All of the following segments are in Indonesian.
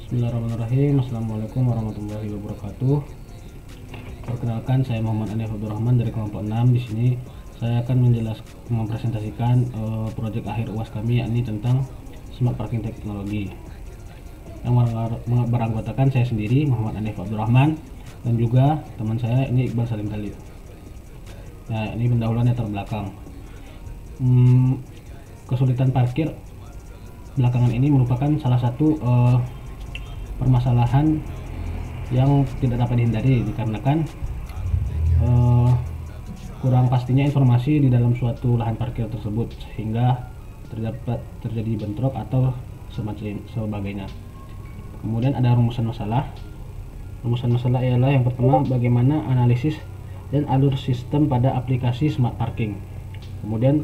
Bismillahirrahmanirrahim. Assalamualaikum warahmatullahi wabarakatuh. Perkenalkan, saya Muhammad Anif Abdurrahman dari kelompok 6. Di sini saya akan mempresentasikan proyek akhir UAS kami, yakni tentang Smart Parking Teknologi. Yang beranggotakan saya sendiri, Muhammad Anif Abdurrahman, dan juga teman saya ini Iqbal Salim Khalid. Nah, ini pendahuluannya terbelakang. Kesulitan parkir belakangan ini merupakan salah satu permasalahan yang tidak dapat dihindari dikarenakan kurang pastinya informasi di dalam suatu lahan parkir tersebut, sehingga terjadi bentrok atau sebagainya. Kemudian ada rumusan masalah. Rumusan masalah ialah yang pertama, bagaimana analisis dan alur sistem pada aplikasi smart parking. Kemudian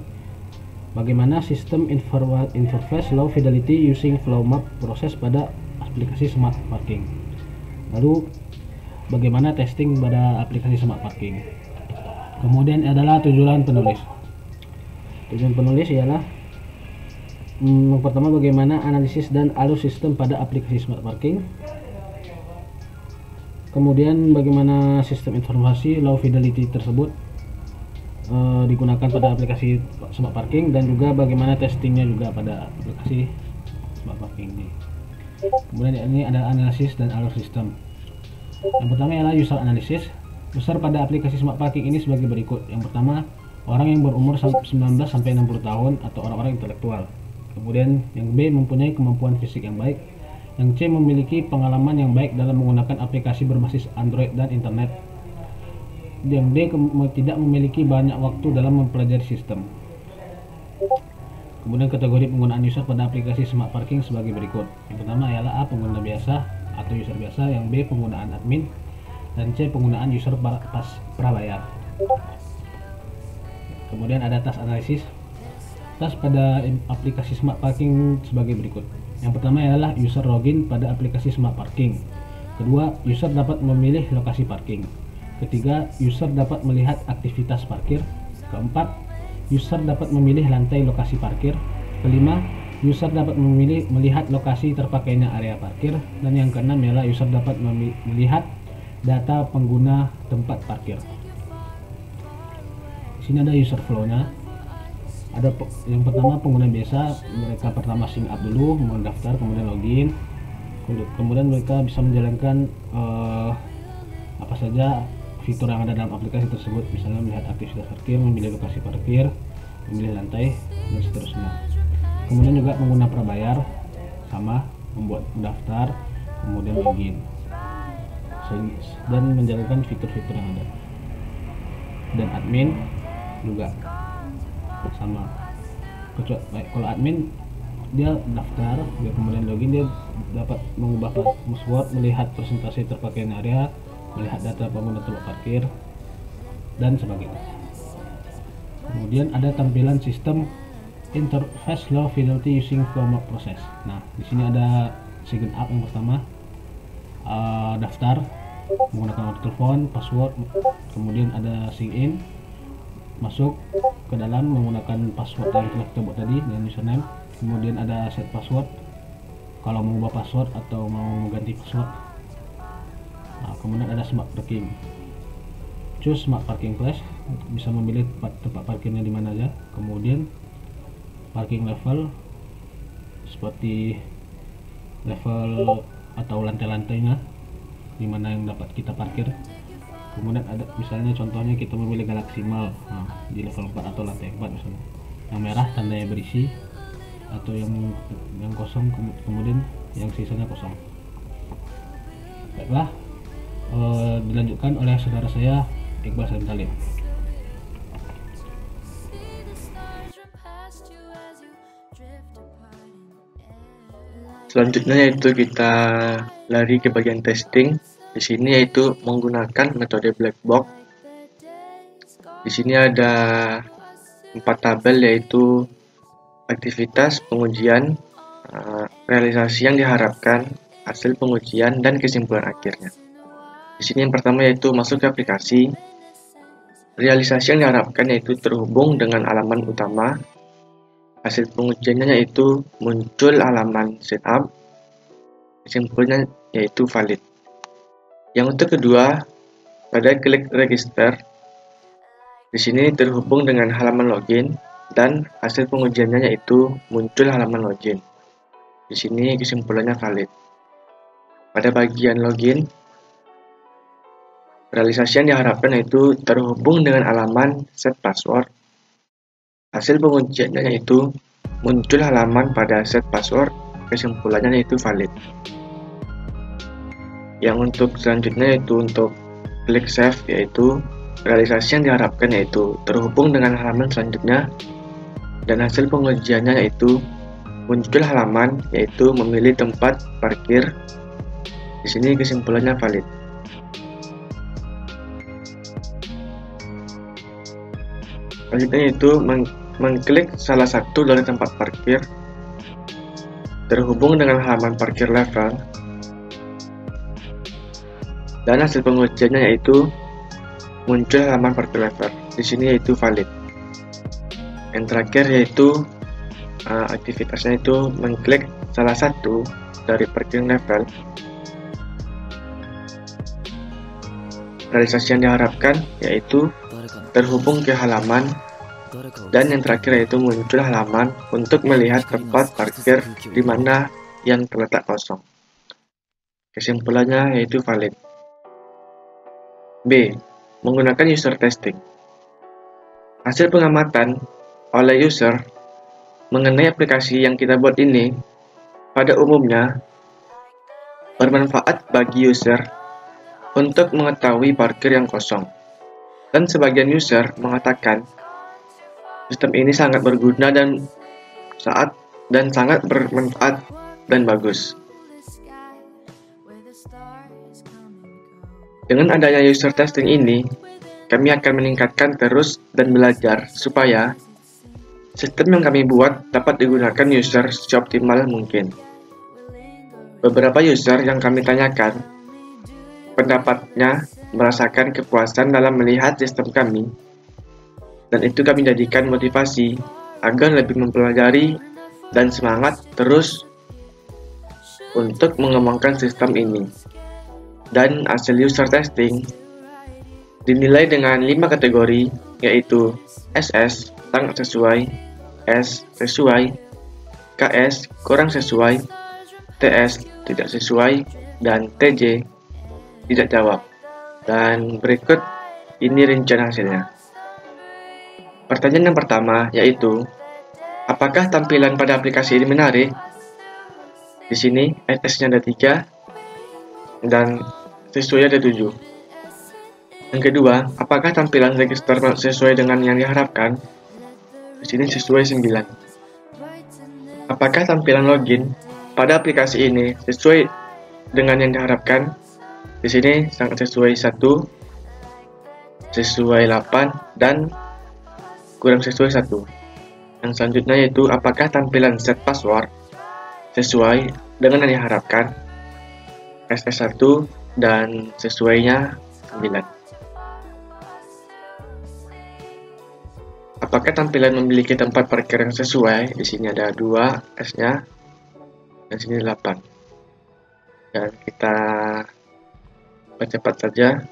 bagaimana sistem interface low fidelity using flow map proses pada aplikasi smart parking. Lalu bagaimana testing pada aplikasi smart parking. Kemudian adalah tujuan penulis. Tujuan penulis ialah yang pertama, bagaimana analisis dan alur sistem pada aplikasi smart parking. Kemudian bagaimana sistem informasi low fidelity tersebut digunakan pada aplikasi smart parking, dan juga bagaimana testingnya juga pada aplikasi smart parking ini. Kemudian ini ada analisis dan alur sistem. Yang pertama ialah user analysis. User pada aplikasi smart parking ini sebagai berikut. Yang pertama, orang yang berumur 19 sampai 60 tahun atau orang-orang intelektual. Kemudian yang B, mempunyai kemampuan fisik yang baik. Yang C, memiliki pengalaman yang baik dalam menggunakan aplikasi berbasis Android dan internet. Yang D, tidak memiliki banyak waktu dalam mempelajari sistem. Kemudian kategori penggunaan user pada aplikasi smart parking sebagai berikut. Yang pertama ialah A, pengguna biasa atau user biasa. Yang B, penggunaan admin. Dan C, penggunaan user prabayar. Kemudian ada task analisis. Task pada aplikasi smart parking sebagai berikut. Yang pertama ialah user login pada aplikasi smart parking. Kedua, user dapat memilih lokasi parking. Ketiga, user dapat melihat aktivitas parkir. Keempat, user dapat memilih lantai lokasi parkir. Kelima, user dapat melihat lokasi terpakainya area parkir. Dan yang keenam ialah user dapat melihat data pengguna tempat parkir. Di sini ada user flow-nya. Ada yang pertama, pengguna biasa, mereka pertama sign up dulu, mendaftar, kemudian login. Kemudian mereka bisa menjalankan apa saja fitur yang ada dalam aplikasi tersebut, misalnya melihat aktivitas parkir, memilih lokasi parkir, memilih lantai, dan seterusnya. Kemudian juga pengguna prabayar, sama, membuat daftar, kemudian login, dan menjalankan fitur-fitur yang ada. Dan admin juga sama. Kalau admin, dia daftar, dia kemudian login, dia dapat mengubah password, melihat persentase terpakainya area, melihat data pengguna tempat parkir, dan sebagainya. Kemudian ada tampilan sistem interface low fidelity using flow map process. Nah, di sini ada sign up yang pertama, daftar menggunakan nomor telepon, password. Kemudian ada sign in, masuk ke dalam menggunakan password yang telah kita buat tadi dan username. Kemudian ada set password kalau mau ubah password atau mau mengganti password. Nah, kemudian ada smart parking. Choose smart parking place, bisa memilih tempat parkirnya di mana aja. Kemudian parking level, seperti level atau lantai-lantainya di mana yang dapat kita parkir. Kemudian ada misalnya contohnya kita memilih Galaxy Mall, nah, di level 4 atau lantai 4 misalnya. Yang merah tandanya berisi, atau yang kosong, kemudian yang sisanya kosong. Baiklah, dilanjutkan oleh saudara saya Iqbal Salim Khalid. Selanjutnya yaitu kita lari ke bagian testing. Di sini yaitu menggunakan metode black box. Di sini ada 4 tabel, yaitu aktivitas, pengujian, realisasi yang diharapkan, hasil pengujian, dan kesimpulan akhirnya. Di sini yang pertama yaitu masuk ke aplikasi. Realisasi yang diharapkan yaitu terhubung dengan halaman utama. Hasil pengujiannya yaitu muncul halaman setup. kesimpulannya yaitu valid. Yang untuk kedua, pada klik register, di sini terhubung dengan halaman login dan hasil pengujiannya yaitu muncul halaman login. Di sini kesimpulannya valid. Pada bagian login, realisasi yang diharapkan yaitu terhubung dengan halaman set password. Hasil pengujiannya yaitu muncul halaman pada set password, kesimpulannya yaitu valid. Yang untuk selanjutnya yaitu untuk klik save, yaitu realisasi yang diharapkan yaitu terhubung dengan halaman selanjutnya dan hasil pengujiannya yaitu muncul halaman yaitu memilih tempat parkir. Di sini kesimpulannya valid. Selanjutnya yaitu mengklik salah satu dari tempat parkir, terhubung dengan halaman parkir level, dan hasil pengujiannya yaitu muncul halaman parkir level. Di sini yaitu valid. Yang terakhir yaitu aktivitasnya itu mengklik salah satu dari parkir level. Realisasi yang diharapkan yaitu terhubung ke halaman, dan yang terakhir yaitu muncul halaman untuk melihat tempat parkir di mana yang terletak kosong. Kesimpulannya yaitu valid. B. Menggunakan user testing. Hasil pengamatan oleh user mengenai aplikasi yang kita buat ini pada umumnya bermanfaat bagi user untuk mengetahui parkir yang kosong. Dan sebagian user mengatakan sistem ini sangat berguna dan sangat bermanfaat dan bagus. Dengan adanya user testing ini, kami akan meningkatkan terus dan belajar supaya sistem yang kami buat dapat digunakan user seoptimal mungkin. Beberapa user yang kami tanyakan, pendapatnya merasakan kepuasan dalam melihat sistem kami, dan itu kami jadikan motivasi agar lebih mempelajari dan semangat terus untuk mengembangkan sistem ini. Dan hasil user testing dinilai dengan 5 kategori, yaitu SS sangat sesuai, S sesuai, KS kurang sesuai, TS tidak sesuai, dan TJ tidak jawab. Dan berikut ini rincian hasilnya. Pertanyaan yang pertama yaitu, apakah tampilan pada aplikasi ini menarik? Di sini SS-nya ada 3 dan sesuai ada 7. Yang kedua, apakah tampilan register sesuai dengan yang diharapkan? Di sini sesuai 9. Apakah tampilan login pada aplikasi ini sesuai dengan yang diharapkan? Di sini sangat sesuai 1, sesuai 8, dan kurang sesuai 1. Yang selanjutnya yaitu apakah tampilan set password sesuai dengan yang diharapkan? SS1 dan sesuainya 9. Apakah tampilan memiliki tempat parkir yang sesuai? Di sini ada 2 S-nya dan sini 8. Dan kita percepat saja.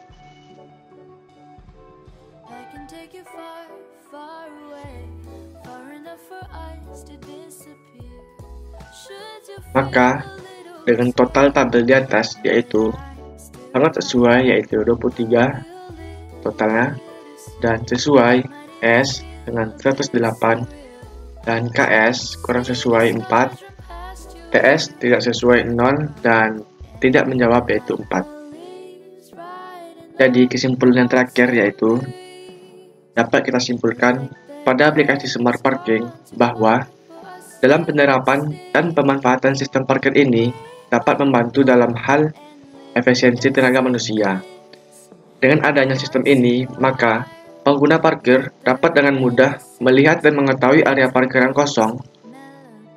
Maka dengan total tabel di atas yaitu sangat sesuai yaitu 23 totalnya, dan sesuai S dengan 108, dan KS kurang sesuai 4, TS tidak sesuai 0, dan tidak menjawab yaitu 4. Jadi kesimpulan yang terakhir yaitu dapat kita simpulkan pada aplikasi Smart Parking bahwa dalam penerapan dan pemanfaatan sistem parkir ini dapat membantu dalam hal efisiensi tenaga manusia. Dengan adanya sistem ini, maka pengguna parkir dapat dengan mudah melihat dan mengetahui area parkir yang kosong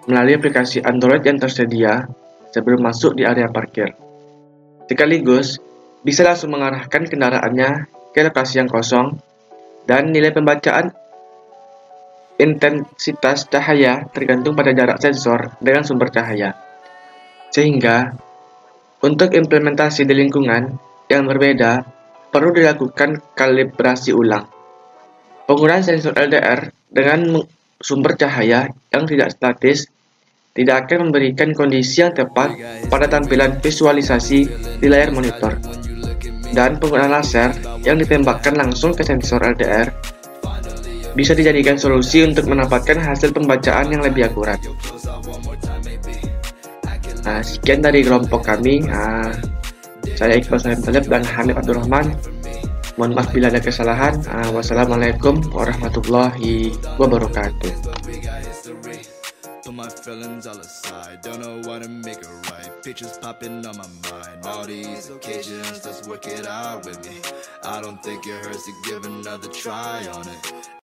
melalui aplikasi Android yang tersedia sebelum masuk di area parkir. Sekaligus, bisa langsung mengarahkan kendaraannya ke lokasi yang kosong, dan nilai pembacaan intensitas cahaya tergantung pada jarak sensor dengan sumber cahaya. Sehingga Untuk implementasi di lingkungan yang berbeda, perlu dilakukan kalibrasi ulang. Penggunaan sensor LDR dengan sumber cahaya yang tidak statis tidak akan memberikan kondisi yang tepat pada tampilan visualisasi di layar monitor. Dan penggunaan laser yang ditembakkan langsung ke sensor LDR bisa dijadikan solusi untuk mendapatkan hasil pembacaan yang lebih akurat. Nah, sekian dari kelompok kami. Saya Iqbal Salim Talib dan Hanif Abdurrahman. Mohon maaf bila ada kesalahan. Wassalamualaikum warahmatullahi wabarakatuh. Put my feelings all aside, don't know what to make it right. Pictures popping on my mind, all these occasions, let's work it out with me. I don't think it hurts to give another try on it.